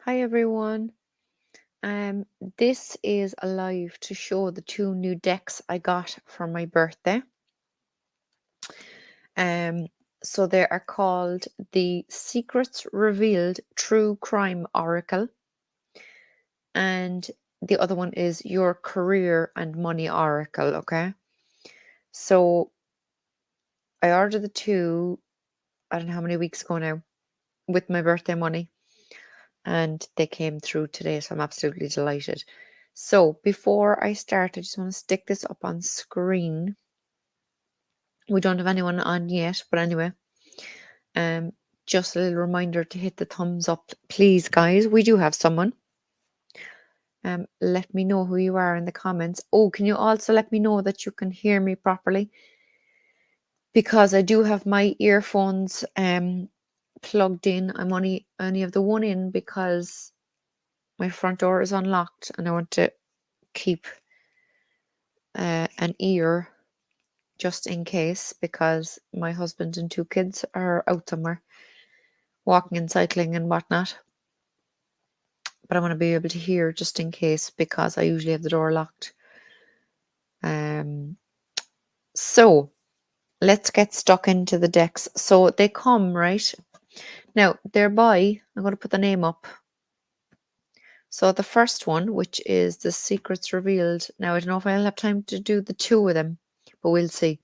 Hi everyone. Um, this is a live to show the two new decks I got for my birthday. Um, so they are called the Secrets Revealed True Crime Oracle, and the other one is Your Career and Money Oracle. Okay, so I ordered the two. I don't know how many weeks ago now with my birthday money, and they came through today, so I'm absolutely delighted. So before I start, I just want to stick this up on screen. We don't have anyone on yet, but anyway, um, just a little reminder to hit the thumbs up, please, guys. We do have someone. Let me know who you are in the comments. Oh, can you also let me know that you can hear me properly? Because I do have my earphones plugged in. I'm only have the one in because my front door is unlocked and I want to keep an ear just in case, because my husband and two kids are out somewhere walking and cycling and whatnot. But I want to be able to hear just in case because I usually have the door locked. So let's get stuck into the decks. So they come, right? Now they're by, I'm going to put the name up. So the first one, which is The Secrets Revealed. Now I don't know if I'll have time to do the two of them, but we'll see.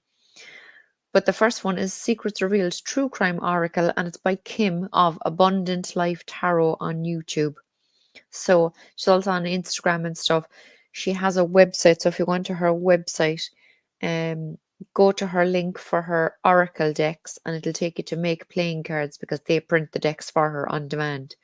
But the first one is Secrets Revealed True Crime Oracle, and it's by Kim of Abundant Life Tarot on YouTube. So she's also on Instagram and stuff. She has a website. So if you go to her website, go to her link for her Oracle decks, and it'll take you to Make Playing Cards because they print the decks for her on demand.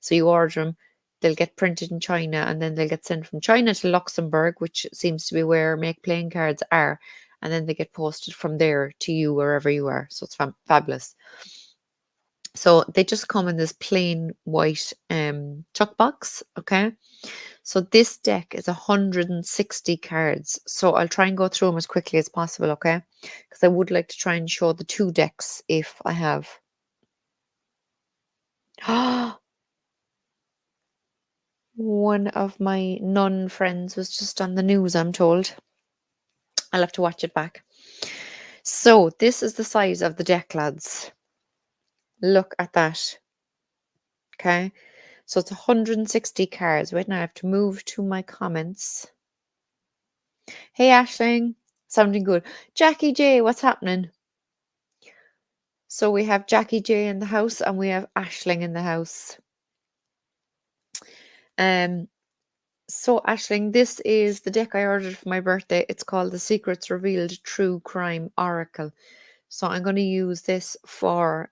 So you order them, they'll get printed in China, and then they'll get sent from China to Luxembourg, which seems to be where Make Playing Cards are, and then they get posted from there to you wherever you are. So it's fabulous. So they just come in this plain white chuck box, okay? So this deck is 160 cards. So I'll try and go through them as quickly as possible, okay? Because I would like to try and show the two decks if I have. One of my nun friends was just on the news, I'm told. I'll have to watch it back. So this is the size of the deck, lads. Look at that. Okay. So it's 160 cards. Wait, now I have to move to my comments. Hey, Ashling. Sounding good. Jackie J, what's happening? So we have Jackie J in the house and we have Ashling in the house. So Ashling, this is the deck I ordered for my birthday. It's called The Secrets Revealed True Crime Oracle. So I'm going to use this for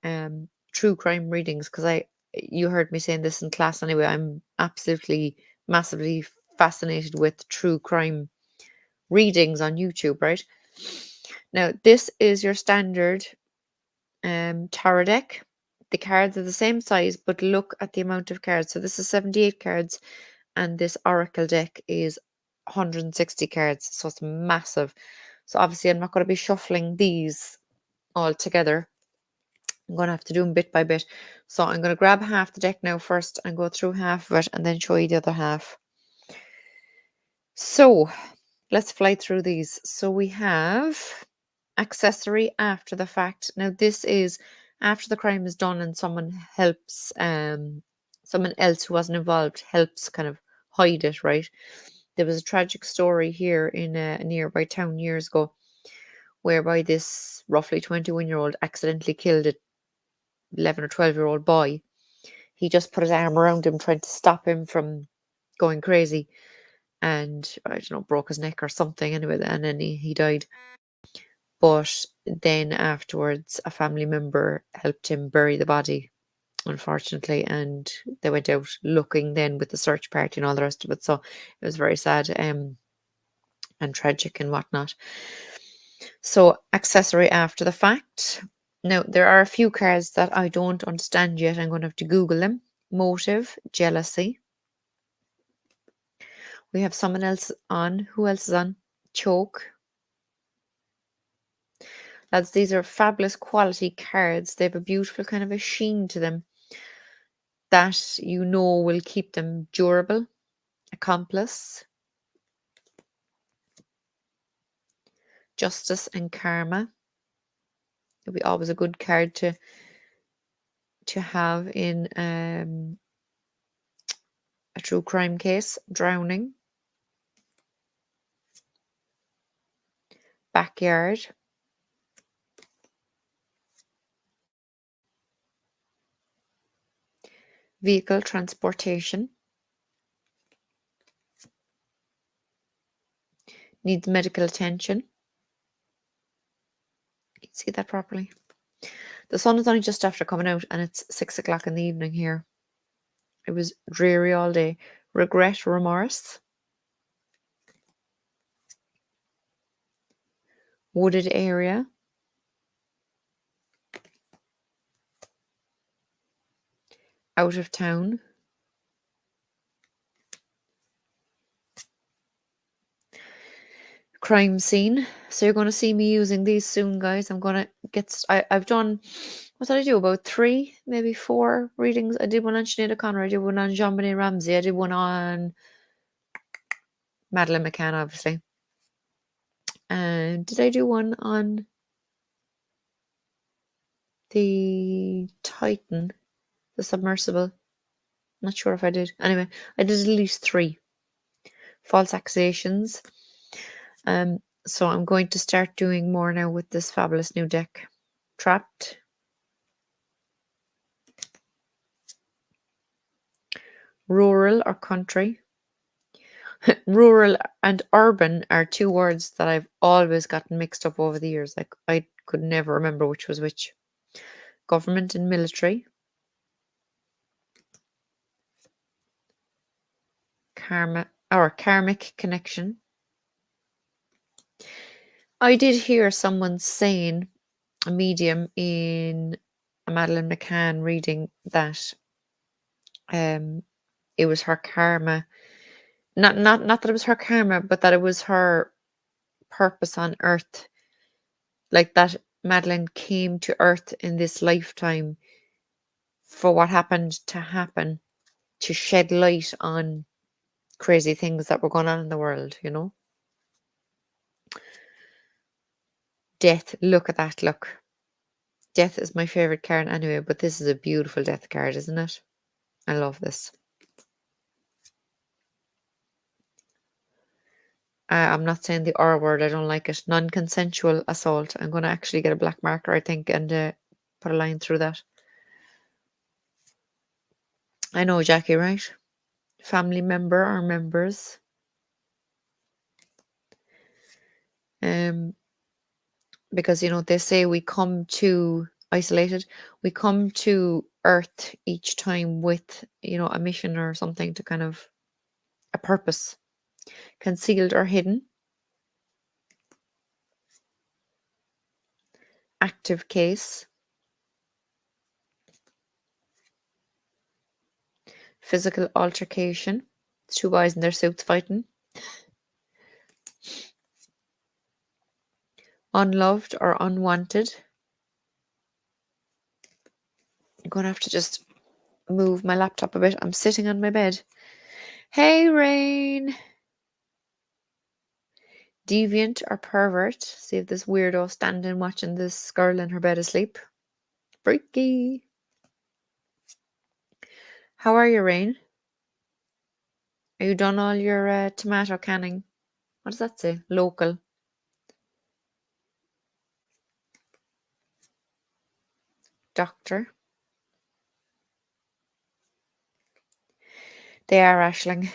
true crime readings because you heard me saying this in class anyway. I'm absolutely massively fascinated with true crime readings on YouTube, right? Now, this is your standard tarot deck. The cards are the same size, but look at the amount of cards. So this is 78 cards, and this oracle deck is 160 cards. So it's massive. So obviously, I'm not going to be shuffling these all together. I'm going to have to do them bit by bit. So I'm going to grab half the deck now first and go through half of it and then show you the other half. So let's fly through these. So we have accessory after the fact. Now this is after the crime is done and someone helps someone else who wasn't involved helps kind of hide it, right? There was a tragic story here in a nearby town years ago whereby this roughly 21-year-old accidentally killed a 11 or 12-year-old boy. He just put his arm around him trying to stop him from going crazy, and I don't know, broke his neck or something anyway, and then he died. But then afterwards, a family member helped him bury the body, unfortunately, and they went out looking then with the search party and all the rest of it. So it was very sad and tragic and whatnot. So accessory after the fact. Now, there are a few cards that I don't understand yet. I'm going to have to Google them. Motive, jealousy. We have someone else on. Who else is on? Choke. Lads, these are fabulous quality cards. They have a beautiful kind of a sheen to them. that you know will keep them durable. Accomplice, justice and karma. It'll be always a good card to have in a true crime case. Drowning, backyard, vehicle transportation, needs medical attention. Can you see that properly? The sun is only just after coming out and it's 6 o'clock in the evening here. It was dreary all day. Regret, remorse, wooded area, out of town, crime scene. So you're going to see me using these soon, guys. I'm going to I've done, what did I do? About 3, maybe 4 readings. I did one on Sinead O'Connor. I did one on JonBenet Ramsey. I did one on Madeleine McCann, obviously. And did I do one on the Titan, the submersible? Not sure if I did. Anyway, I did at least 3 false accusations. So I'm going to start doing more now with this fabulous new deck. Trapped, rural or country. Rural and urban are 2 words that I've always gotten mixed up over the years. Like I could never remember which was which. Government and military. Karma or karmic connection. I did hear someone saying, a medium in a Madeleine McCann reading, that it was her karma. Not that it was her karma, but that it was her purpose on earth. Like that Madeleine came to earth in this lifetime for what happened to happen, to shed light on crazy things that were going on in the world, you know? Death, look at that, look. Death is my favorite card anyway, but this is a beautiful death card, isn't it? I love this. I'm not saying the R word, I don't like it. Non-consensual assault. I'm going to actually get a black marker, I think, and put a line through that. I know, Jackie, right? Family member or members. Because, you know, they say we come to isolated, we come to earth each time with, you know, a mission or something, to kind of a purpose. Concealed or hidden. Active case. Physical altercation. It's 2 guys in their suits fighting. Unloved or unwanted. I'm going to have to just move my laptop a bit. I'm sitting on my bed. Hey, Rain. Deviant or pervert. See if this weirdo standing watching this girl in her bed asleep. Freaky. How are you, Rain? Are you done all your tomato canning? What does that say? Local. Doctor. They are, Ashling.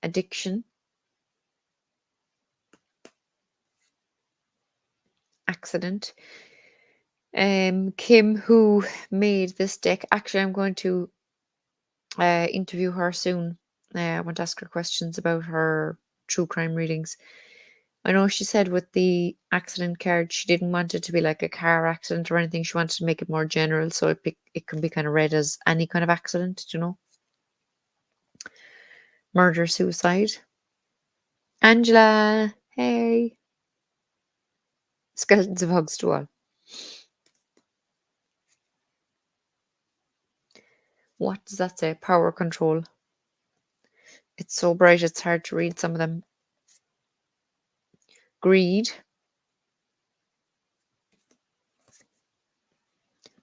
Addiction. Accident. Kim, who made this deck, actually I'm going to interview her soon. I want to ask her questions about her true crime readings. I know she said with the accident card, she didn't want it to be like a car accident or anything. She wanted to make it more general, so it can be kind of read as any kind of accident, you know. Murder, suicide. Angela, hey. Skeletons of hugs to all. What does that say? Power control. It's so bright, it's hard to read some of them. Greed.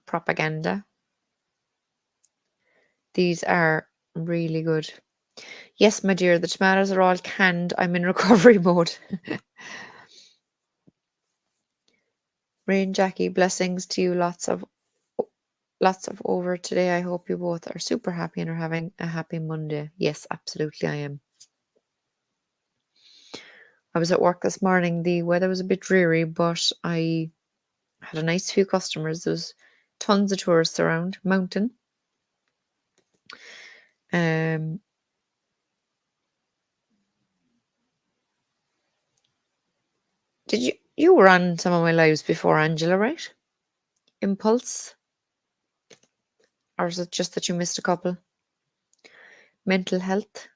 Propaganda. These are really good. Yes, my dear, the tomatoes are all canned. I'm in recovery mode. Rain Jackie, blessings to you. Lots of over today. I hope you both are super happy and are having a happy Monday. Yes, absolutely I am. I was at work this morning. The weather was a bit dreary, but I had a nice few customers. There was tons of tourists around. Mountain. Um, you were on some of my lives before, Angela, right? Impulse, or is it just that you missed a couple? Mental health,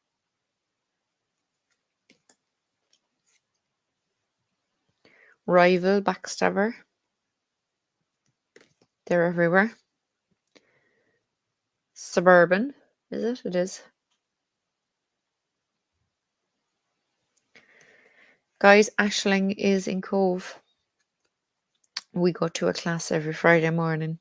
rival, backstabber. They're everywhere. Suburban, is it? It is. Guys, Ashling is in Cove. We go to a class every Friday morning.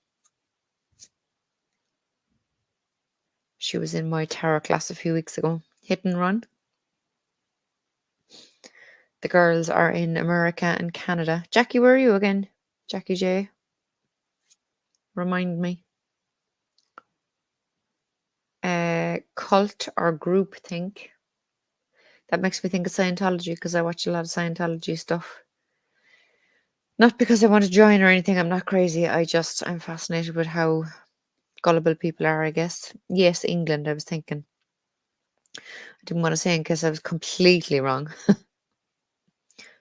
She was in my tarot class a few weeks ago. Hit and run. The girls are in America and Canada. Jackie, where are you again? Jackie J. Remind me. Cult or group think. That makes me think of Scientology because I watch a lot of Scientology stuff. Not because I want to join or anything. I'm not crazy. I'm fascinated with how gullible people are, I guess. Yes, England, I was thinking. I didn't want to say in case I was completely wrong.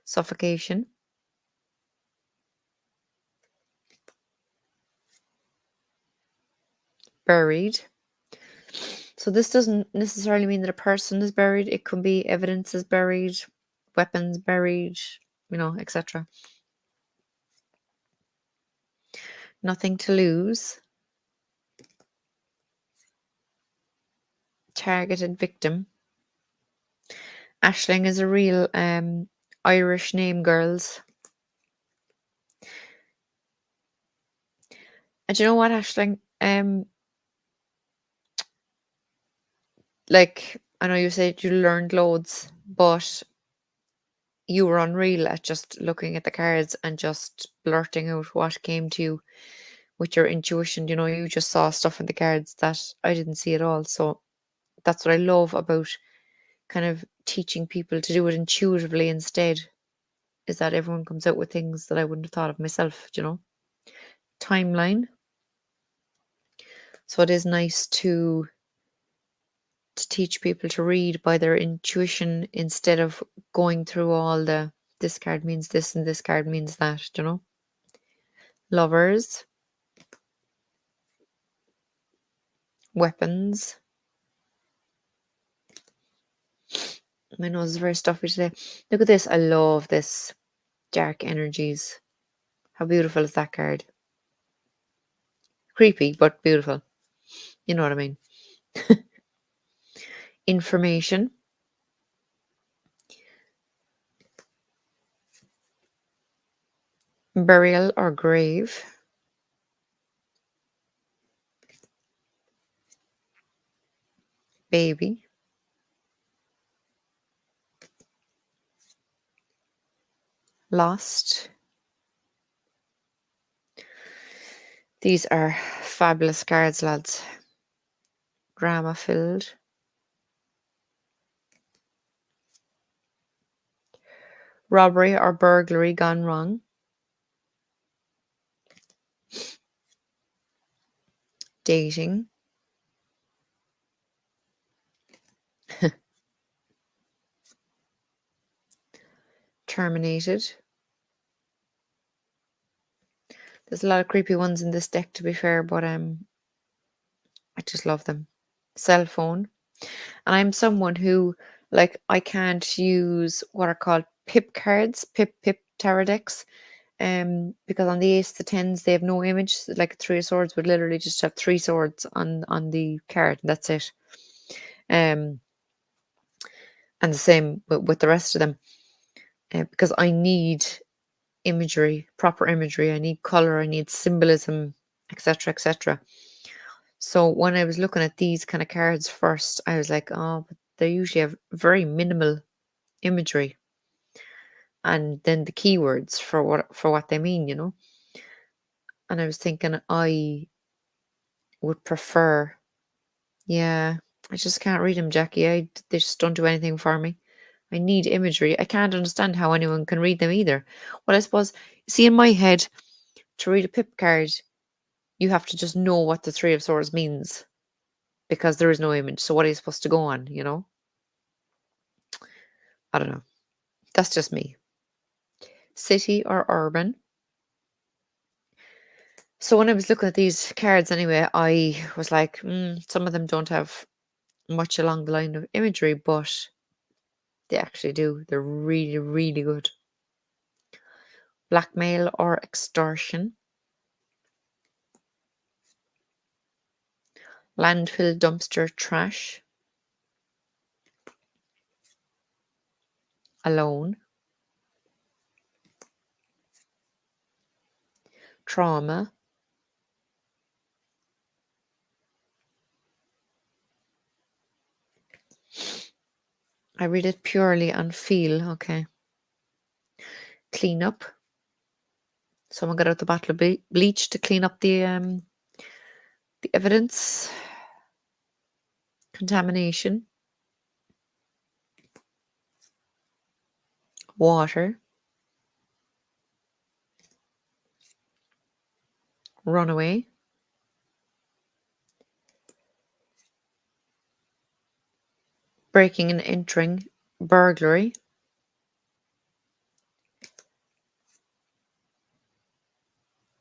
Suffocation. Buried. So this doesn't necessarily mean that a person is buried. It could be evidence is buried, weapons buried, etc. Nothing to lose. Targeted victim. Ashling is a real Irish name, girls. And you know what, Ashling? Like, I know you said you learned loads, but you were unreal at just looking at the cards and just blurting out what came to you with your intuition. You just saw stuff in the cards that I didn't see at all. So that's what I love about kind of teaching people to do it intuitively instead, is that everyone comes out with things that I wouldn't have thought of myself. Timeline. So it is nice to teach people to read by their intuition instead of going through all the this card means this and this card means that. Lovers. Weapons. My nose is very stuffy today. Look at this. I love this. Dark energies. How beautiful is that card? Creepy, but beautiful. You know what I mean. Information. Burial or grave. Baby. Lost. These are fabulous cards, lads. Drama filled. Robbery or burglary gone wrong. Dating. Terminated. There's a lot of creepy ones in this deck, to be fair, but I just love them. Cell phone. And I'm someone who, like, I can't use what are called pip cards, pip tarot decks. Because on the ace, the tens, they have no image. Like a three of swords would literally just have three swords on the card. That's it. Um, and the same with the rest of them. Because I need imagery, proper imagery. I need color. I need symbolism, etc., etc. So when I was looking at these kind of cards first, I was like, oh, but they usually have very minimal imagery, and then the keywords for what they mean, you know. And I was thinking I would prefer, yeah, I just can't read them, Jackie. They just don't do anything for me. I need imagery. I can't understand how anyone can read them either. Well, I suppose, see, in my head, to read a pip card, you have to just know what the Three of Swords means because there is no image. So what are you supposed to go on, you know? I don't know. That's just me. City or urban? So when I was looking at these cards anyway, I was like, some of them don't have much along the line of imagery, but they actually do. They're really, really good. Blackmail or extortion? Landfill, dumpster, trash? Alone? Trauma? I read it purely on feel. Okay. Clean up. Someone got out the bottle of bleach to clean up the evidence. Contamination. Water. Runaway. Breaking and entering. Burglary.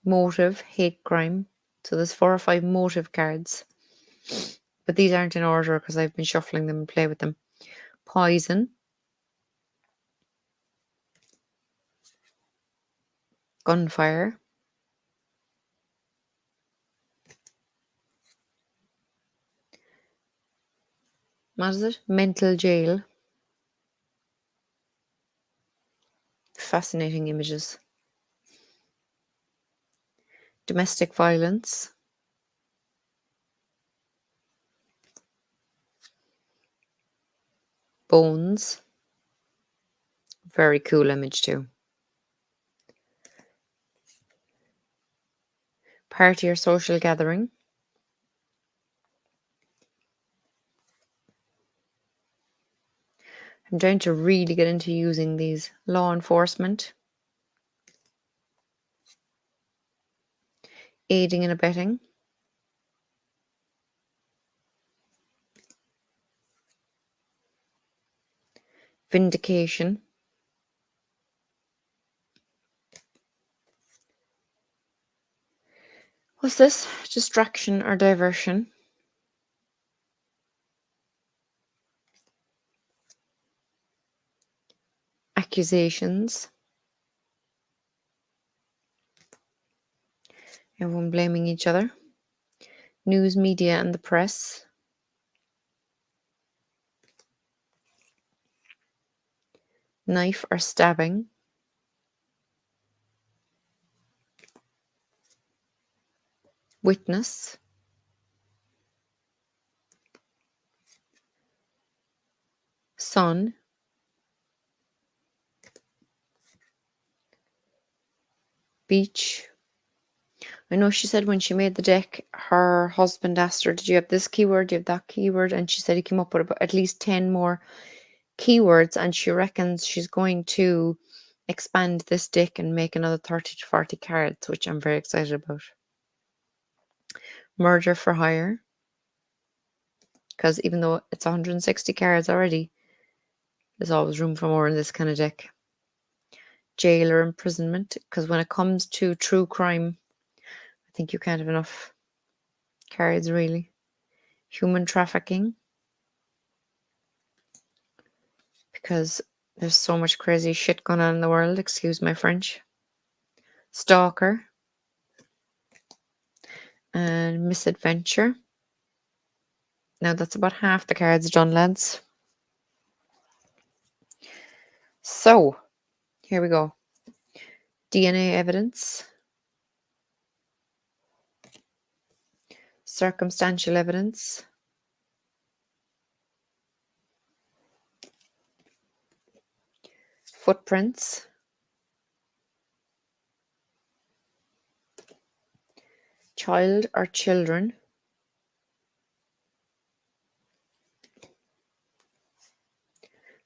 Motive. Hate crime. So there's 4 or 5 motive cards. But these aren't in order because I've been shuffling them and play with them. Poison. Gunfire. What is it? Mental jail. Fascinating images. Domestic violence. Bones. Very cool image too. Party or social gathering. I'm trying to really get into using these. Law enforcement. Aiding and abetting. Vindication. What's this? Distraction or diversion. Accusations. Everyone blaming each other. News media and the press. Knife or stabbing. Witness. Son. Beach. I know she said when she made the deck, her husband asked her, did you have this keyword? Do you have that keyword? And she said he came up with about at least 10 more keywords, and she reckons she's going to expand this deck and make another 30 to 40 cards, which I'm very excited about. Murder for hire. Because even though it's 160 cards already, there's always room for more in this kind of deck. Jail or imprisonment. Because when it comes to true crime, I think you can't have enough cards, really. Human trafficking. Because there's so much crazy shit going on in the world, excuse my French. Stalker, and Misadventure. Now that's about half the cards done, lads. So, here we go. DNA evidence, circumstantial evidence, footprints, child or children,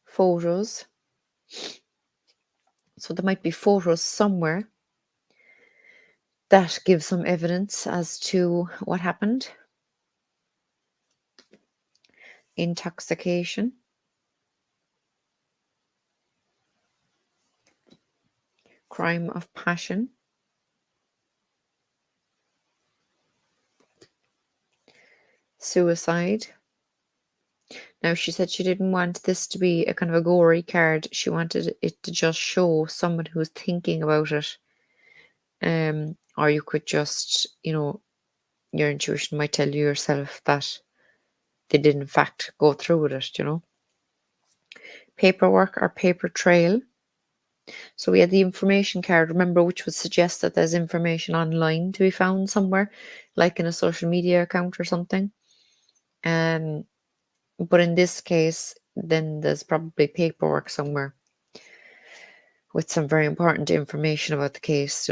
photos. So there might be photos somewhere that give some evidence as to what happened. Intoxication, crime of passion, suicide. Now, she said she didn't want this to be a kind of a gory card. She wanted it to just show someone who's thinking about it. Or you could just, your intuition might tell you yourself that they did in fact go through with it. Paperwork or paper trail. So we had the information card, remember, which would suggest that there's information online to be found somewhere, like in a social media account or something. But in this case, then there's probably paperwork somewhere with some very important information about the case,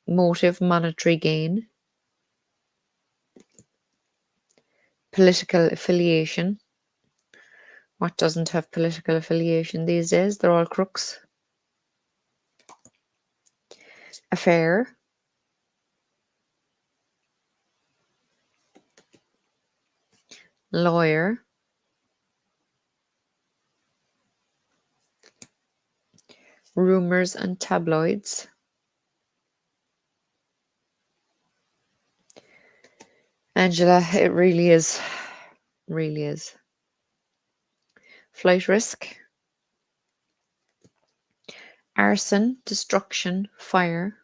Motive, monetary gain. Political affiliation. What doesn't have political affiliation these days? They're all crooks. Affair. Lawyer. Rumors and tabloids. Angela, it really is. Really is. Flight risk. Arson, destruction, fire.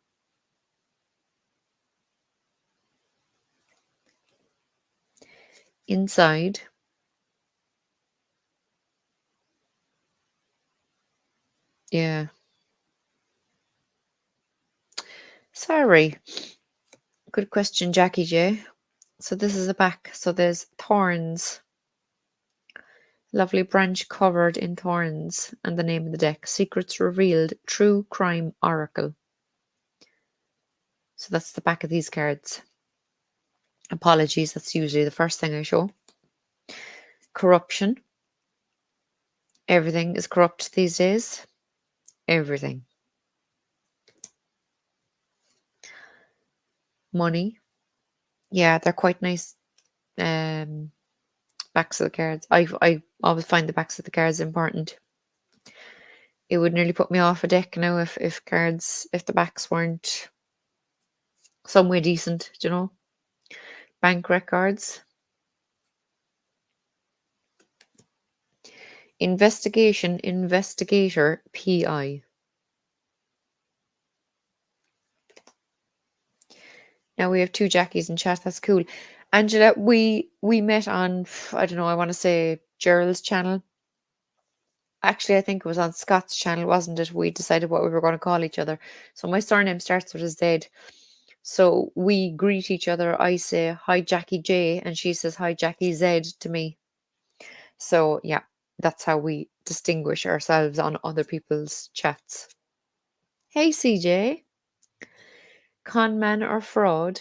Inside. Yeah. Sorry. Good question, Jackie J. So this is the back. So there's thorns. Lovely branch covered in thorns, and the name of the deck. Secrets revealed. True crime oracle. So that's the back of these cards. Apologies, that's usually the first thing I show. Corruption. Everything is corrupt these days. Everything. Money. Yeah, they're quite nice backs of the cards. I always find the backs of the cards important. It would nearly put me off a deck now if the backs weren't some way decent, Bank records. Investigation, investigator, PI. Now we have two Jackies in chat. That's cool. Angela, we met on, I don't know, I want to say Gerald's channel. Actually, I think it was on Scott's channel, wasn't it? We decided what we were going to call each other. So my surname starts with a Z. So we greet each other. I say, hi, Jackie J, and she says, hi, Jackie Z to me. So yeah, that's how we distinguish ourselves on other people's chats. Hey, CJ. Conman or fraud?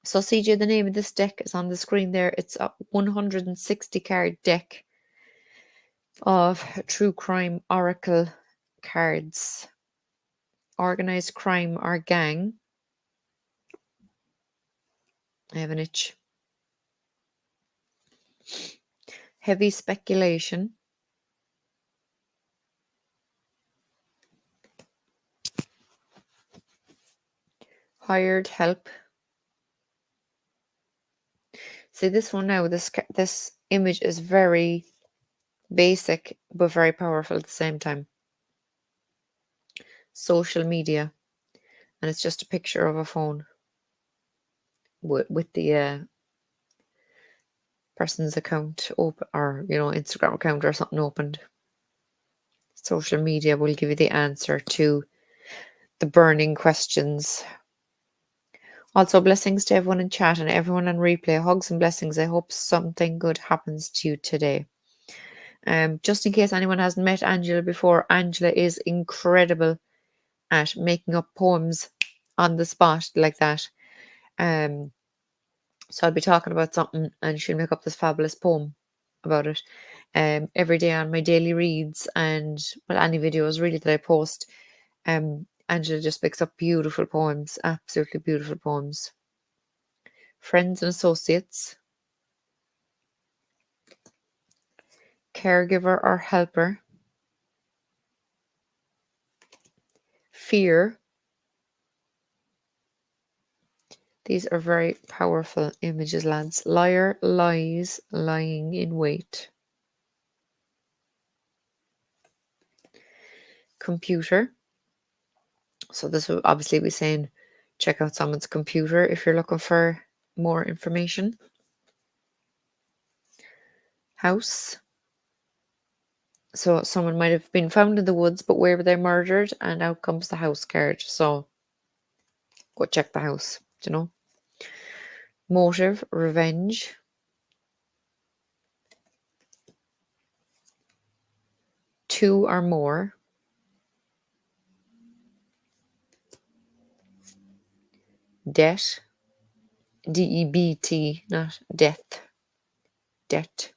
So CJ, the name of this deck is on the screen there. It's a 160 card deck of true crime oracle cards. Organized crime or gang. I have an itch. Heavy speculation. Hired help. See this one now, this image is very basic but very powerful at the same time. Social media. and it's just a picture of a phone with the person's account open, or Instagram account or something opened. Social media will give you the answer to the burning questions. Also, blessings to everyone in chat and everyone on replay. Hugs and blessings. I hope something good happens to you today. Just in case anyone hasn't met Angela before, Angela is incredible at making up poems on the spot like that. So I'll be talking about something and she'll make up this fabulous poem about it. Every day on my daily reads and any videos really that I post, Angela just picks up beautiful poems, absolutely beautiful poems. Friends and associates, caregiver or helper, fear. These are very powerful images, lads. Liar, lies, lying in wait. Computer. So this will obviously be saying check out someone's computer if you're looking for more information. House. So someone might have been found in the woods, but where were they murdered? And out comes the house card. So go check the house, Motive, revenge. Two or more. Debt. DEBT, not death. Debt.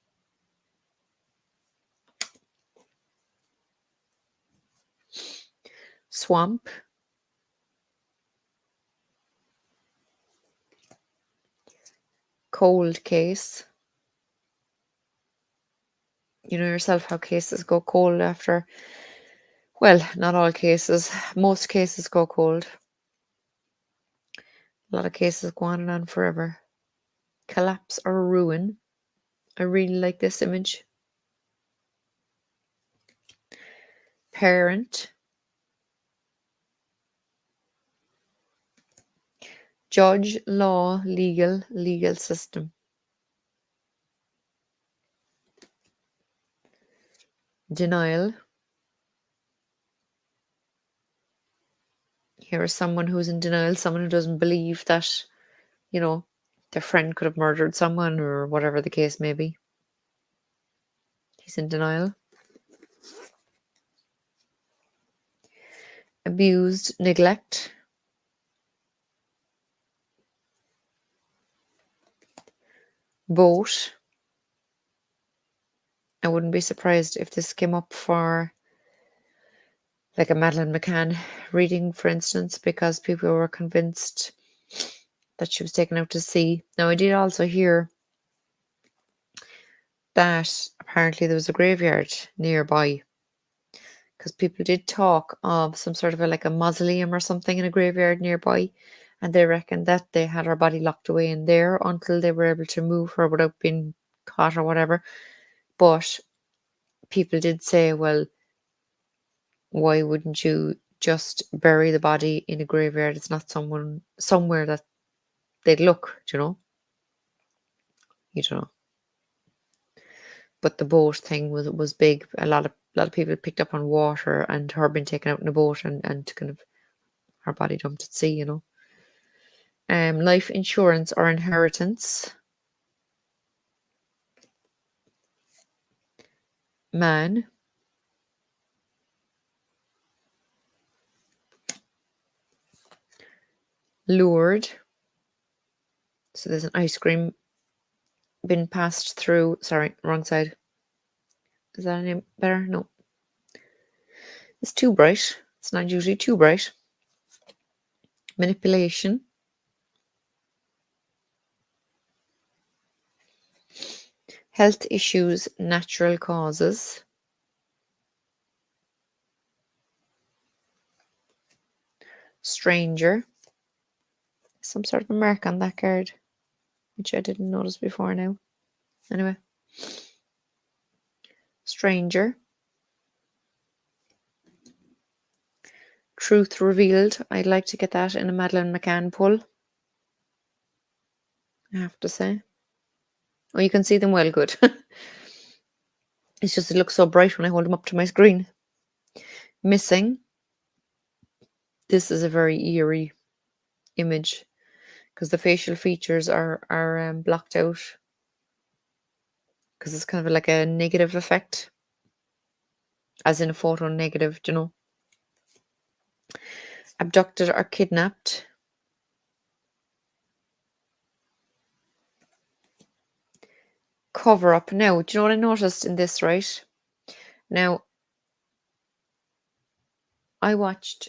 Swamp. Cold case. You know yourself how cases go cold after. Well, not all cases. Most cases go cold. A lot of cases go on and on forever. Collapse or ruin. I really like this image. Parent. Judge, law, legal system. Denial. Here is someone who's in denial, someone who doesn't believe that, their friend could have murdered someone or whatever the case may be. He's in denial. Abused, neglect. Boat. I wouldn't be surprised if this came up for like a Madeleine McCann reading, for instance, because people were convinced that she was taken out to sea. Now, I did also hear that apparently there was a graveyard nearby, because people did talk of some sort of a mausoleum or something in a graveyard nearby, and they reckoned that they had her body locked away in there until they were able to move her without being caught or whatever. But people did say, well, why wouldn't you just bury the body in a graveyard? It's not somewhere that they'd look, You don't know. But the boat thing was big. A lot of people picked up on water and her being taken out in a boat and kind of her body dumped at sea, Life insurance or inheritance. Man. Lured. So there's an ice cream been passed through. Sorry, wrong side. Is that any better? No. It's too bright. It's not usually too bright. Manipulation. Health issues, natural causes. Stranger. Some sort of a mark on that card, which I didn't notice before now. Anyway. Stranger. Truth Revealed. I'd like to get that in a Madeleine McCann pull, I have to say. Oh, you can see them well, good. It's just it looks so bright when I hold them up to my screen. Missing. This is a very eerie image because the facial features are blocked out because it's kind of like a negative effect, as in a photo negative, you know. Abducted or kidnapped. Cover up. Now, do you know what I noticed in this, right? Now, I watched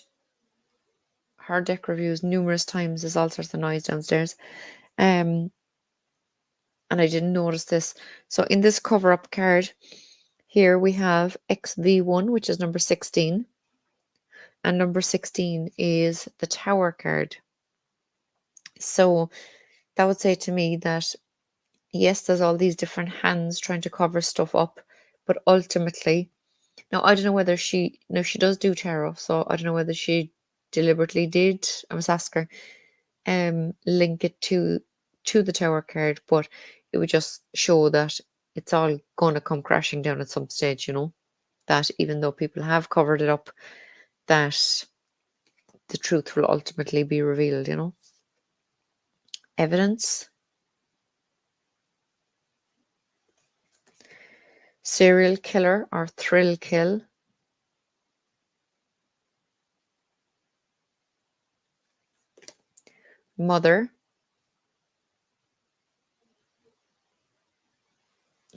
her deck reviews numerous times. There's all sorts of noise downstairs. And I didn't notice this. So in this cover up card, here we have XV1, which is number 16. And number 16 is the Tower card. So that would say to me that, yes, there's all these different hands trying to cover stuff up, but ultimately, now I don't know whether she does do tarot, so I don't know whether she deliberately did. I must ask her, link it to the Tower card, but it would just show that it's all going to come crashing down at some stage, you know, that even though people have covered it up, that the truth will ultimately be revealed, you know. Evidence. Serial killer or thrill kill. Mother.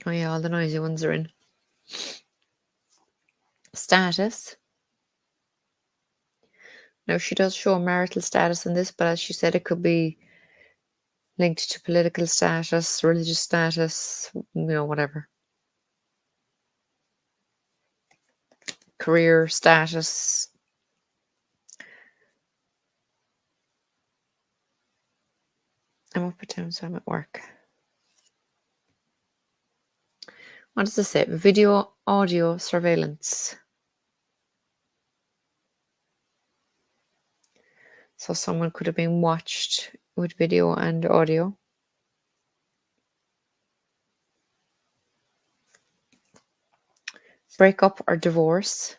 Oh yeah, all the noisy ones are in. Status. Now she does show marital status in this, but as she said, it could be linked to political status, religious status, you know, whatever. Career status. I'm up at time, so I'm at work. What does this say? Video, audio, surveillance. So someone could have been watched with video and audio. Breakup or divorce.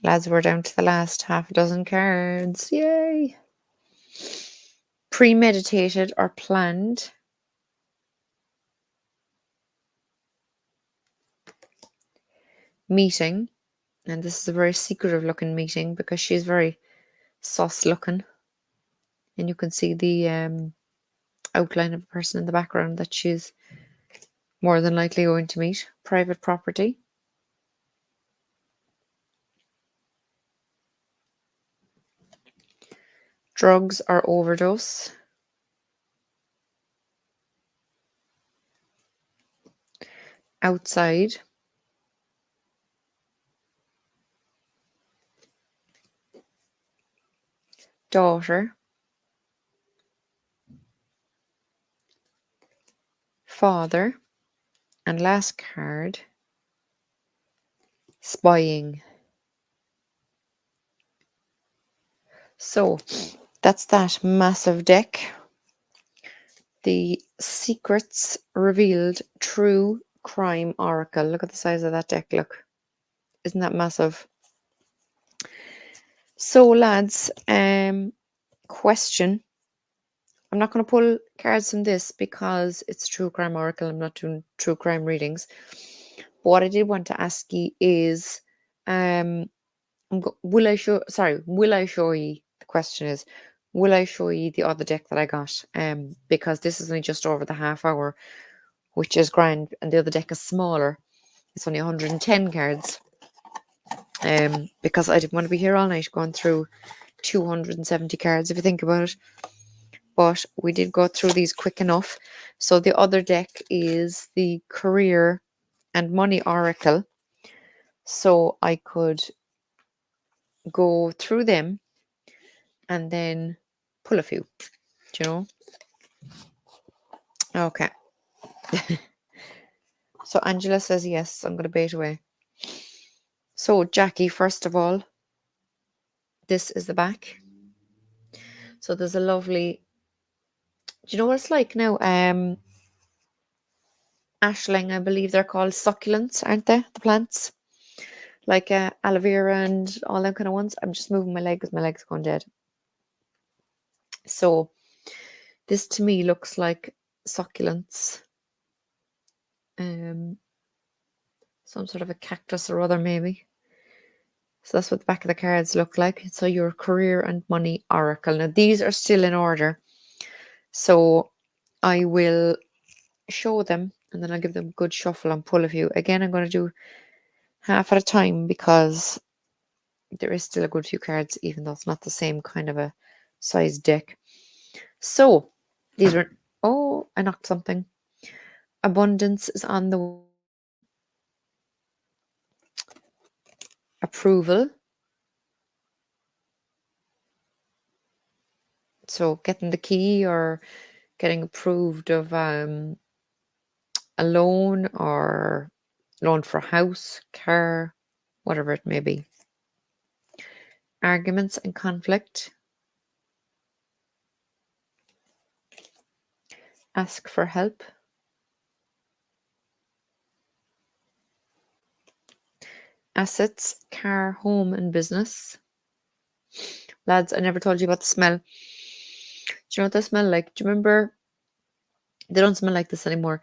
Lads, we're down to the last half a dozen cards. Yay! Premeditated or planned. Meeting. And this is a very secretive looking meeting because she's very sus looking. And you can see the outline of a person in the background that she's more than likely going to meet. Private property. Drugs or overdose. Outside. Daughter. Father. And last card, spying. So that's that massive deck. The Secrets Revealed True Crime Oracle. Look at the size of that deck, look. Isn't that massive? So lads, question. I'm not going to pull cards from this because it's True Crime Oracle. I'm not doing true crime readings. But what I did want to ask you is, will I show you? The question is, will I show you the other deck that I got? Because this is only just over the half hour, which is grand, and the other deck is smaller. It's only 110 cards. Because I didn't want to be here all night going through 270 cards, if you think about it. But we did go through these quick enough. So the other deck is the Career and Money Oracle. So I could go through them and then pull a few, do you know? Okay. So Angela says yes, I'm going to bait away. So Jackie, first of all, this is the back. So there's a lovely, do you know what it's like now? Ashling, I believe they're called succulents, aren't they? The plants. Like aloe vera and all them kind of ones. I'm just moving my leg because my leg's gone dead. So this to me looks like succulents. Some sort of a cactus or other maybe. So that's what the back of the cards look like. So your career and money oracle. Now these are still in order. So I will show them and then I'll give them a good shuffle and pull a few. Again, I'm going to do half at a time because there is still a good few cards, even though it's not the same kind of a size deck. So these are, oh, I knocked something. Abundance is on the approval. So getting the key or getting approved of a loan or loan for a house, car, whatever it may be. Arguments and conflict. Ask for help. Assets, car, home, and business. Lads, I never told you about the smell. Do you know what they smell like? Do you remember? They don't smell like this anymore.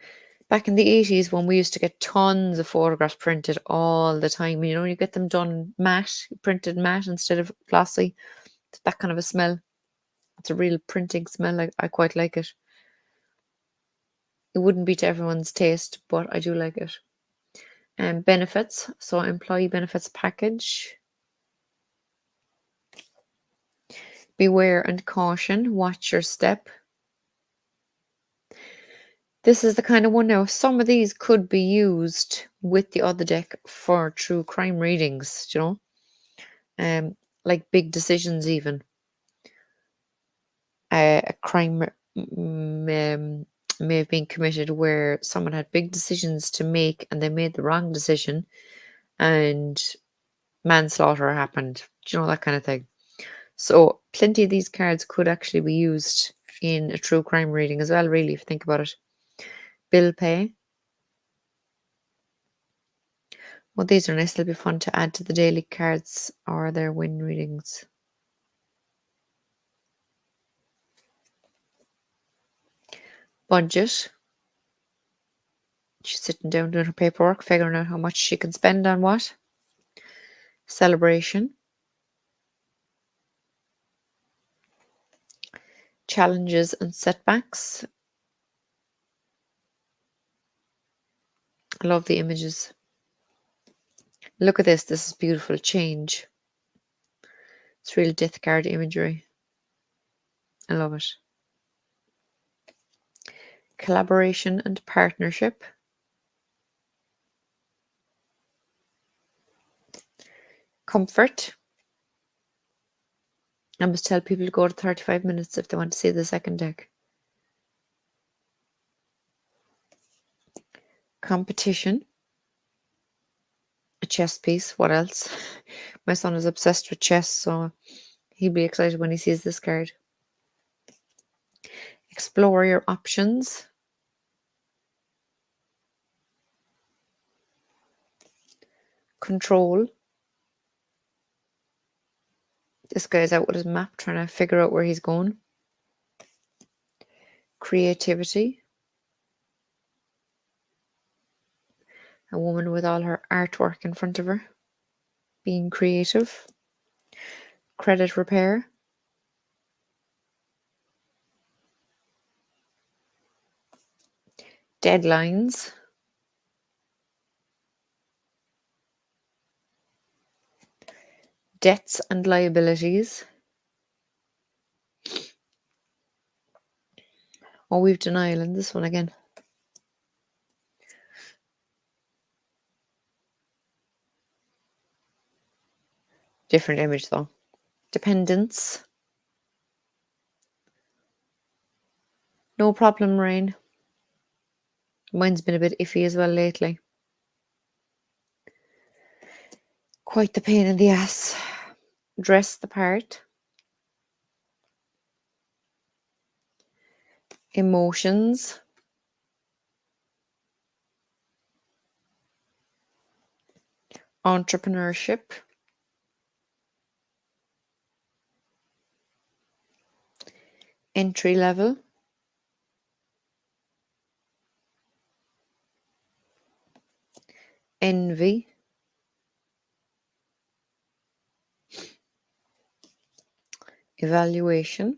Back in the 80s, when we used to get tons of photographs printed all the time, you know, you get them done matte, printed matte instead of glossy. It's that kind of a smell. It's a real printing smell. I quite like it. It wouldn't be to everyone's taste, but I do like it. And benefits, so employee benefits package. Beware and caution, watch your step. This is the kind of one now. Some of these could be used with the other deck for true crime readings, you know, like big decisions even. A crime may have been committed where someone had big decisions to make and they made the wrong decision and manslaughter happened, you know, that kind of thing. So plenty of these cards could actually be used in a true crime reading as well, really, if you think about it. Bill pay. Well, these are nice. They'll be fun to add to the daily cards or their win readings. Budget. She's sitting down doing her paperwork, figuring out how much she can spend on what. Celebration. Challenges and setbacks. I love the images. Look at this. This is beautiful. Change. It's real death card imagery. I love it. Collaboration and partnership. Comfort. I must tell people to go to 35 minutes if they want to see the second deck. Competition. A chess piece. What else? My son is obsessed with chess, so he'll be excited when he sees this card. Explore your options. Control. This guy's out with his map trying to figure out where he's going. Creativity. A woman with all her artwork in front of her. Being creative. Credit repair. Deadlines. Debts and liabilities. Oh, we've denial in this one again. Different image though. Dependence. No problem, Rain. Mine's been a bit iffy as well lately. Quite the pain in the ass. Dress the part. Emotions. Entrepreneurship. Entry level. Envy. Evaluation.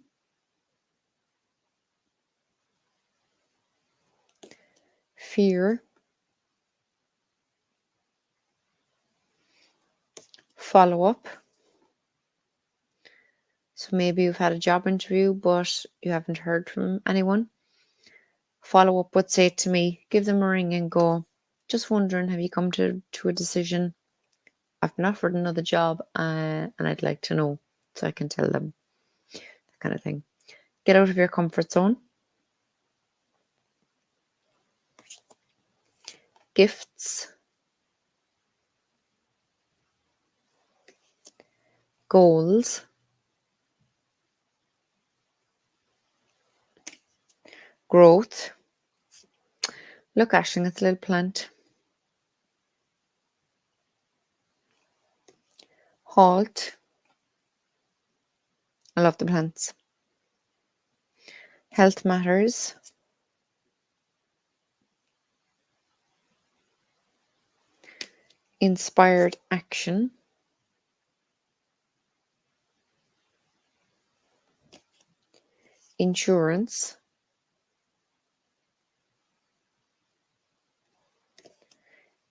Fear. Follow up. So maybe you've had a job interview, but you haven't heard from anyone. Follow up would say to me, give them a ring and go, just wondering, have you come to a decision? I've been offered another job and I'd like to know so I can tell them, that kind of thing. Get out of your comfort zone. Gifts. Goals. Growth. Look, Ashling, it's a little plant. Halt. I love the plants. Health matters. Inspired action. Insurance.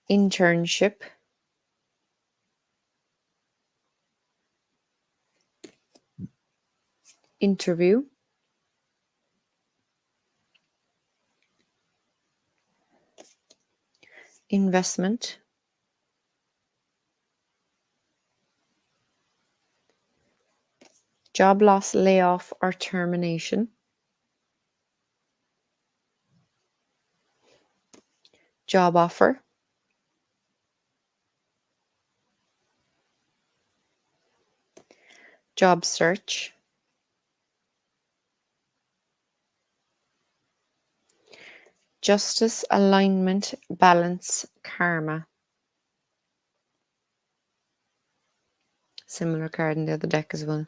Internship. Interview. Investment. Job loss, layoff, or termination. Job offer. Job search. Justice, alignment, balance, karma. Similar card in the other deck as well.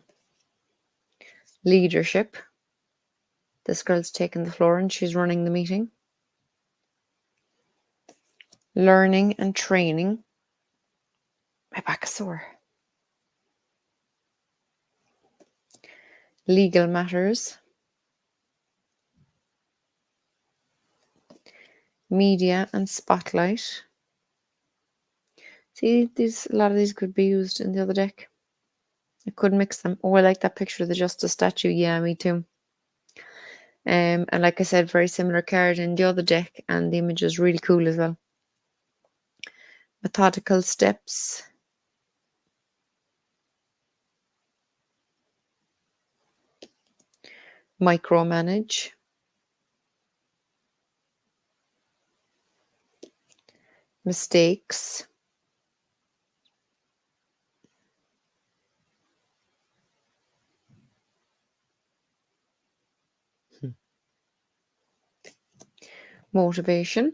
Leadership. This girl's taking the floor and she's running the meeting. Learning and training. My back is sore. Legal matters. Media and spotlight. See, a lot of these could be used in the other deck. I could mix them. Oh, I like that picture of the Justice statue. Yeah, me too. And like I said, very similar card in the other deck, and the image is really cool as well. Methodical steps. Micromanage. Mistakes. Motivation.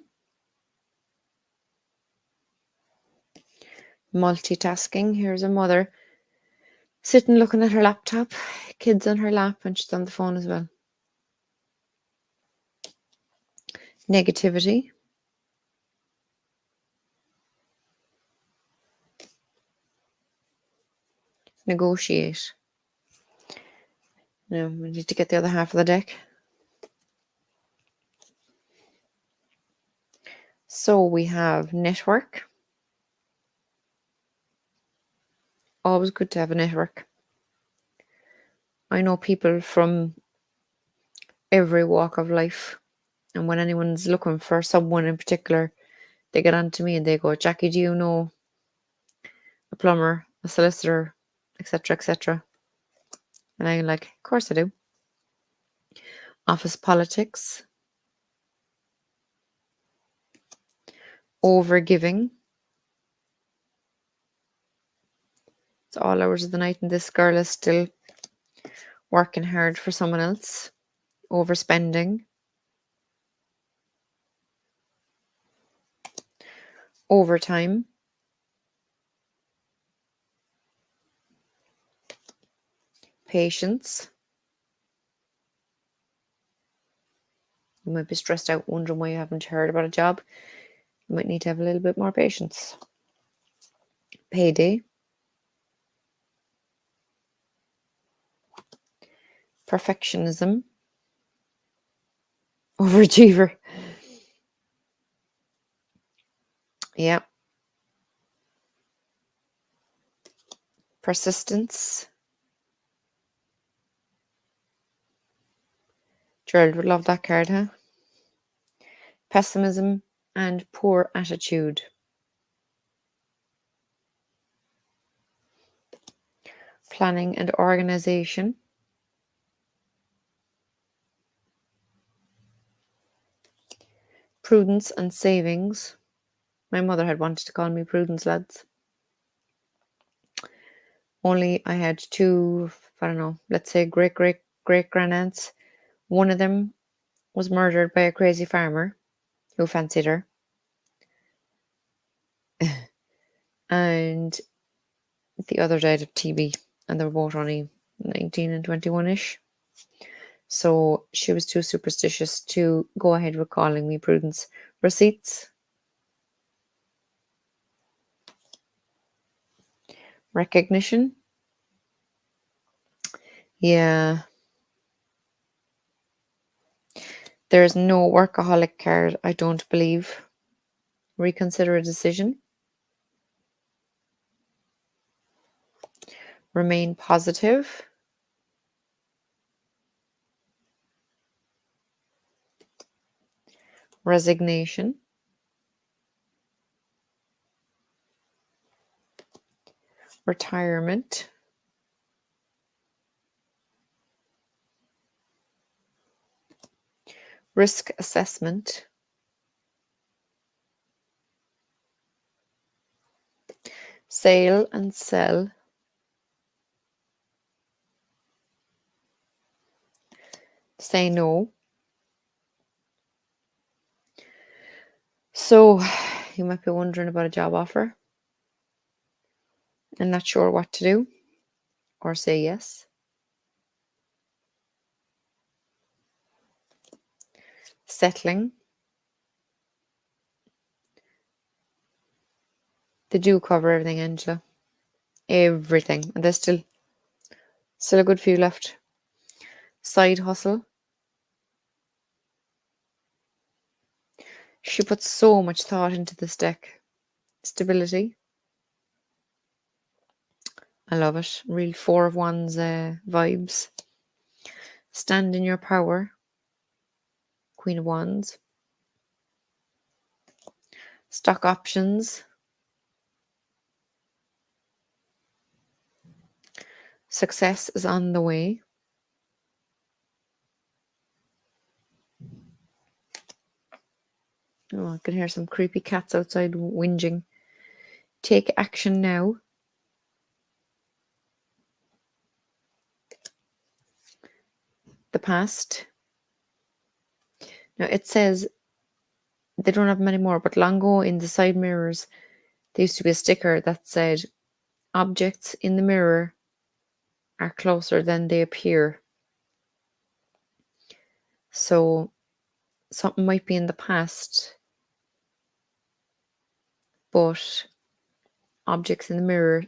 Multitasking. Here's a mother sitting looking at her laptop, kids on her lap, and she's on the phone as well. Negativity. Negotiate. Now we need to get the other half of the deck. So we have network. Always good to have a network. I know people from every walk of life, and when anyone's looking for someone in particular, they get on to me and they go, Jackie, do you know a plumber, a solicitor, etc., etc.? And I'm like, of course I do. Office politics. Overgiving. It's all hours of the night, and this girl is still working hard for someone else, overspending, overtime, patience. You might be stressed out, wondering why you haven't heard about a job. You might need to have a little bit more patience. Payday, perfectionism, overachiever. Yeah. Persistence. Gerald would love that card, huh? Pessimism and poor attitude. Planning and organization. Prudence and savings. My mother had wanted to call me Prudence, lads. Only I had two, I don't know, let's say great grandaunts. One of them was murdered by a crazy farmer who fancied her. And the other died of TB, and they were both only 19 and 21-ish. So she was too superstitious to go ahead with calling me Prudence. Receipts. Recognition. Yeah. There's no workaholic card, I don't believe. Reconsider a decision. Remain positive. Resignation. Retirement. Risk assessment. Sale and sell. Say no. So you might be wondering about a job offer and not sure what to do, or say yes. Settling. They do cover everything, Angela. Everything. And there's still a good few left. Side hustle. She puts so much thought into this deck. Stability. I love it. Real Four of Wands vibes. Stand in your power. Queen of Wands. Stock options. Success is on the way. Oh, I can hear some creepy cats outside whinging. Take action now. The past. Now it says they don't have them anymore, but long ago in the side mirrors, there used to be a sticker that said, objects in the mirror are closer than they appear. So something might be in the past, but objects in the mirror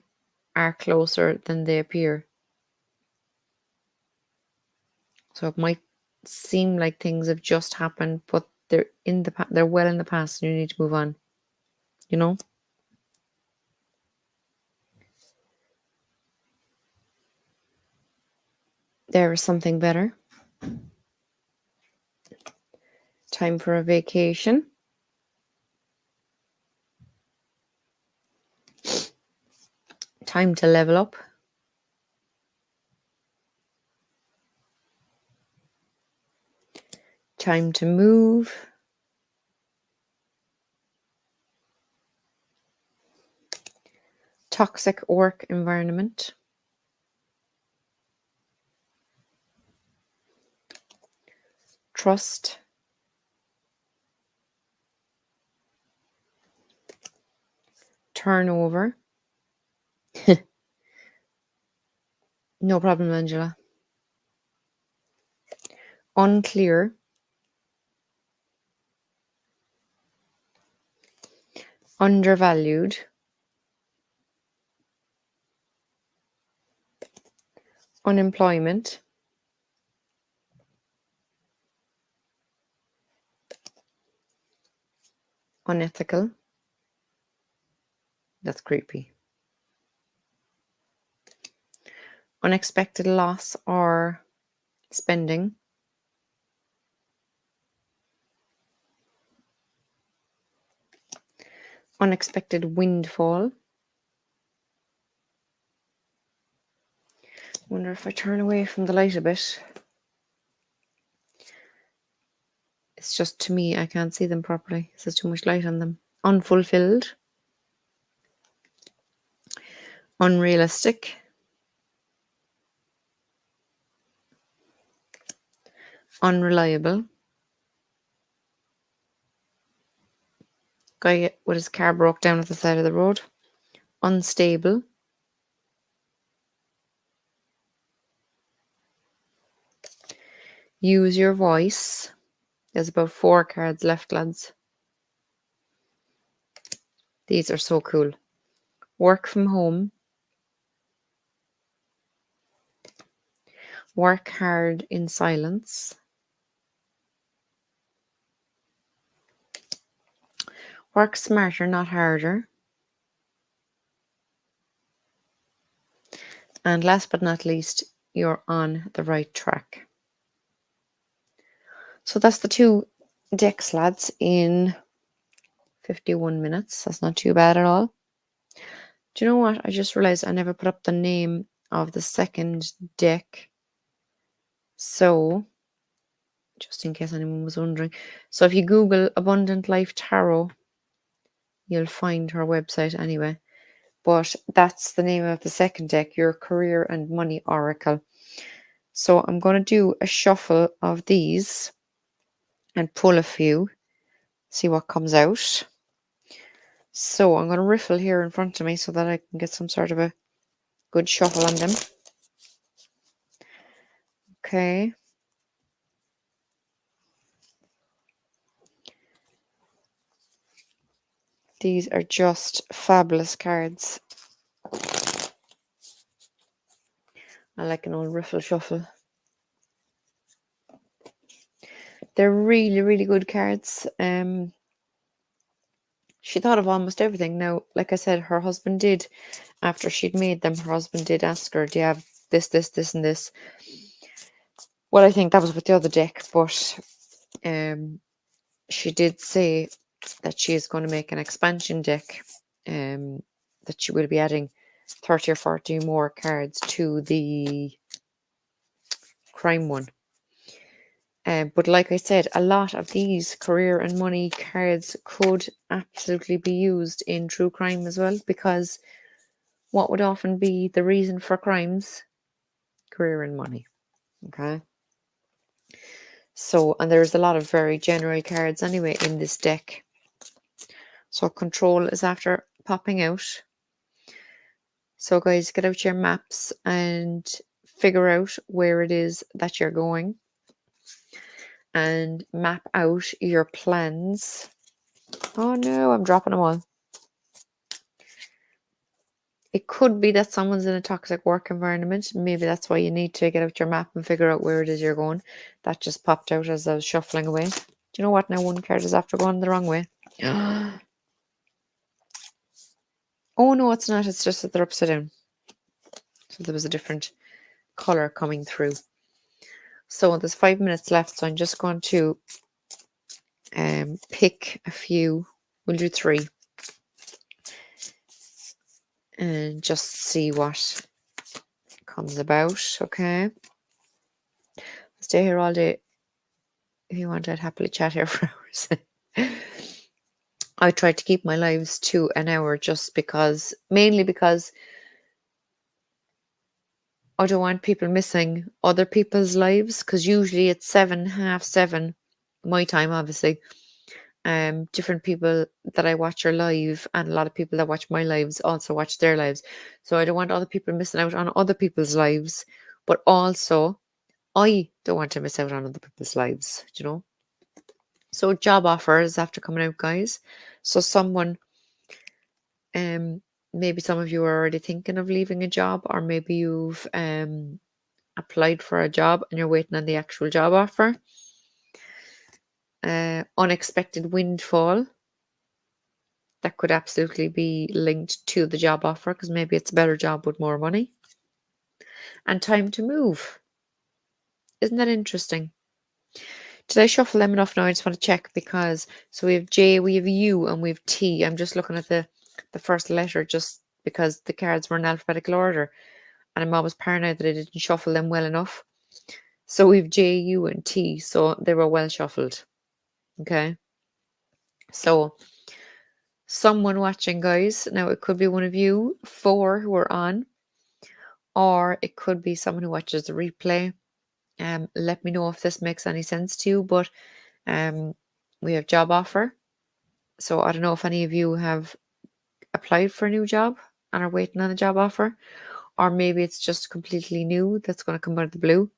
are closer than they appear. So it might seem like things have just happened, but they're well in the past, and you need to move on. You know? There is something better. Time for a vacation. Time to level up. Time to move. toxic work environment. Trust. Turnover. No problem, Angela. Unclear. Undervalued. Unemployment. Unethical. That's creepy. Unexpected loss or spending. Unexpected windfall. Wonder if I turn away from the light a bit. It's just, to me, I can't see them properly. There's too much light on them. Unfulfilled. Unrealistic. Unreliable. Guy with his car broke down at the side of the road. Unstable. Use your voice. There's about 4 cards left, lads. These are so cool. Work from home. Work hard in silence. Work smarter, not harder. And last but not least, you're on the right track. So that's the 2 decks, lads, in 51 minutes. That's not too bad at all. Do you know what? I just realized I never put up the name of the second deck. So, just in case anyone was wondering. So if you Google Abundant Life Tarot, you'll find her website anyway. But that's the name of the second deck, your Career and Money Oracle. So I'm going to do a shuffle of these and pull a few, see what comes out. So I'm going to riffle here in front of me so that I can get some sort of a good shuffle on them. Okay. These are just fabulous cards. I like an old riffle shuffle. They're really, really good cards. She thought of almost everything. Now, like I said, her husband did, after she'd made them, her husband did ask her, do you have this, this, this, and this? Well, I think that was with the other deck, but she did say that she is going to make an expansion deck, that she will be adding 30 or 40 more cards to the crime one. But like I said, a lot of these career and money cards could absolutely be used in true crime as well, because what would often be the reason for crimes? Career and money. Okay. So, and there's a lot of very general cards anyway in this deck. So control is after popping out. So guys, get out your maps and figure out where it is that you're going and map out your plans. Oh no, I'm dropping them all. It could be that someone's in a toxic work environment. Maybe that's why you need to get out your map and figure out where it is you're going. That just popped out as I was shuffling away. Do you know what? Now one card is after going the wrong way. Oh no, it's not. It's just that they're upside down. So there was a different color coming through. So there's 5 minutes left. So I'm just going to pick a few. We'll do 3. And just see what comes about. Okay. Stay here all day. If you want, I'd happily chat here for hours. I try to keep my lives to an hour just because, mainly because I don't want people missing other people's lives, because usually it's 7, half 7, my time, obviously. Different people that I watch are live, and a lot of people that watch my lives also watch their lives. So I don't want other people missing out on other people's lives, but also I don't want to miss out on other people's lives, you know? So job offers after coming out, guys. So someone, um, maybe some of you are already thinking of leaving a job, or maybe you've applied for a job and you're waiting on the actual job offer. Unexpected windfall. That could absolutely be linked to the job offer, because maybe it's a better job with more money. And time to move. Isn't that interesting? Did I shuffle them enough now? I just want to check, because so we have J, we have U, and we have T. I'm just looking at the first letter just because the cards were in alphabetical order, and I'm always paranoid that I didn't shuffle them well enough. So we have J, U, and T, so they were well shuffled. Okay. So someone watching, guys. Now it could be one of you 4 who are on, or it could be someone who watches the replay. Let me know if this makes any sense to you. But we have job offer. So I don't know if any of you have applied for a new job and are waiting on a job offer, or maybe it's just completely new that's going to come out of the blue.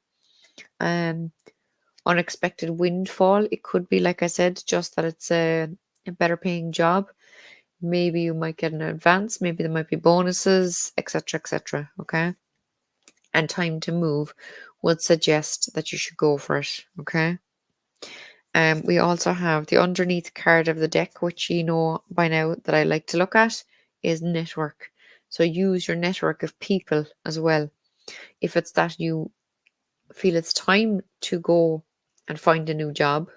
Unexpected windfall. It could be, like I said, just that it's a better paying job. Maybe you might get an advance, maybe there might be bonuses, etc., etc. Okay. And time to move would suggest that you should go for it. Okay. We also have the underneath card of the deck, which you know by now that I like to look at, is network. So use your network of people as well. If it's that you feel it's time to go and find a new job,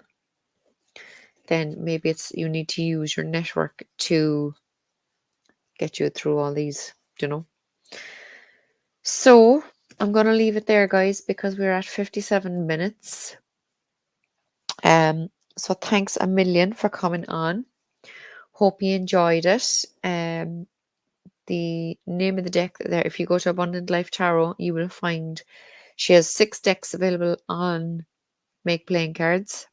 then maybe it's you need to use your network to get you through all these, you know. So I'm gonna leave it there, guys, because we're at 57 minutes. So thanks a million for coming on. Hope you enjoyed it. The name of the deck there, if you go to Abundant Life Tarot, you will find she has 6 decks available on Make Playing Cards.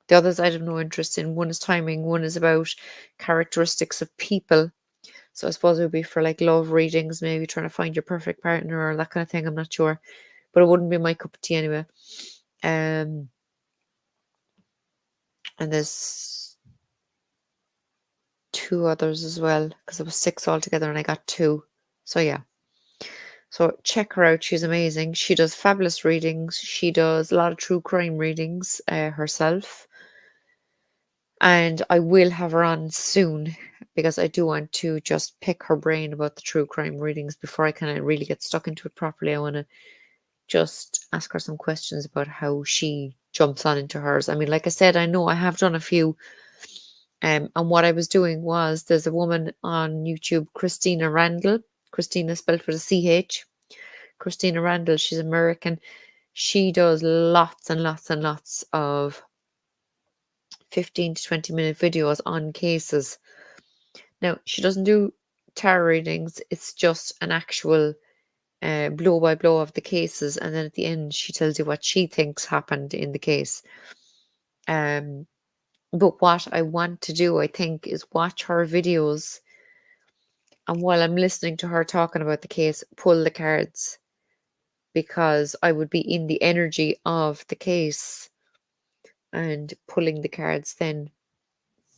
The others I have no interest in. One is timing, one is about characteristics of people. So I suppose it would be for like love readings, maybe trying to find your perfect partner or that kind of thing. I'm not sure, but it wouldn't be my cup of tea anyway. And there's 2 others as well, because it was 6 altogether and I got 2. So yeah. So check her out. She's amazing. She does fabulous readings. She does a lot of true crime readings herself. And I will have her on soon, because I do want to just pick her brain about the true crime readings before I kind of really get stuck into it properly. I want to just ask her some questions about how she jumps on into hers. I mean, like I said, I know I have done a few. And what I was doing was, there's a woman on YouTube, Christina Randall. Christina spelled with a CH. Christina Randall, she's American. She does lots and lots and lots of 15 to 20-minute videos on cases. Now, she doesn't do tarot readings, it's just an actual blow by blow of the cases, and then at the end, she tells you what she thinks happened in the case. But what I want to do, I think, is watch her videos, and while I'm listening to her talking about the case, pull the cards, because I would be in the energy of the case and pulling the cards then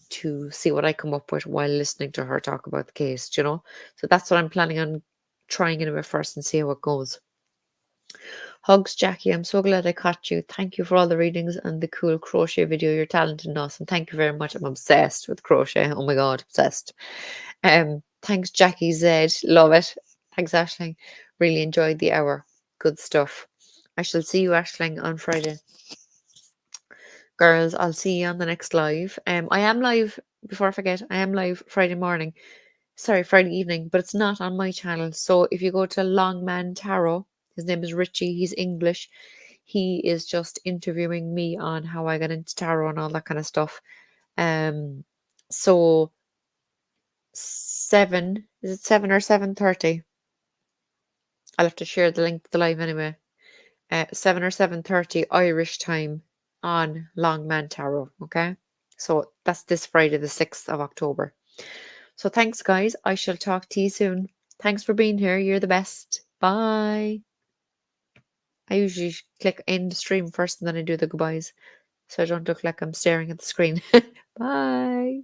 to see what I come up with while listening to her talk about the case, you know? So that's what I'm planning on trying in a bit first and see how it goes. Hugs, Jackie. I'm so glad I caught you. Thank you for all the readings and the cool crochet video. You're talented and awesome. Thank you very much. I'm obsessed with crochet. Oh my God, obsessed. Thanks, Jackie Zed. Love it. Thanks, Ashling. Really enjoyed the hour. Good stuff. I shall see you, Ashling, on Friday. Girls, I'll see you on the next live. I am live, before I forget, I am live Friday morning. Sorry, Friday evening, but it's not on my channel. So if you go to Longman Tarot, his name is Richie, he's English. He is just interviewing me on how I got into tarot and all that kind of stuff. So 7 or 7:30? I'll have to share the link to the live anyway. 7 or 7:30 Irish time on Longman Tarot. Okay. So that's this Friday, the 6th of October. So thanks, guys. I shall talk to you soon. Thanks for being here. You're the best. Bye. I usually click end stream first and then I do the goodbyes so I don't look like I'm staring at the screen. Bye.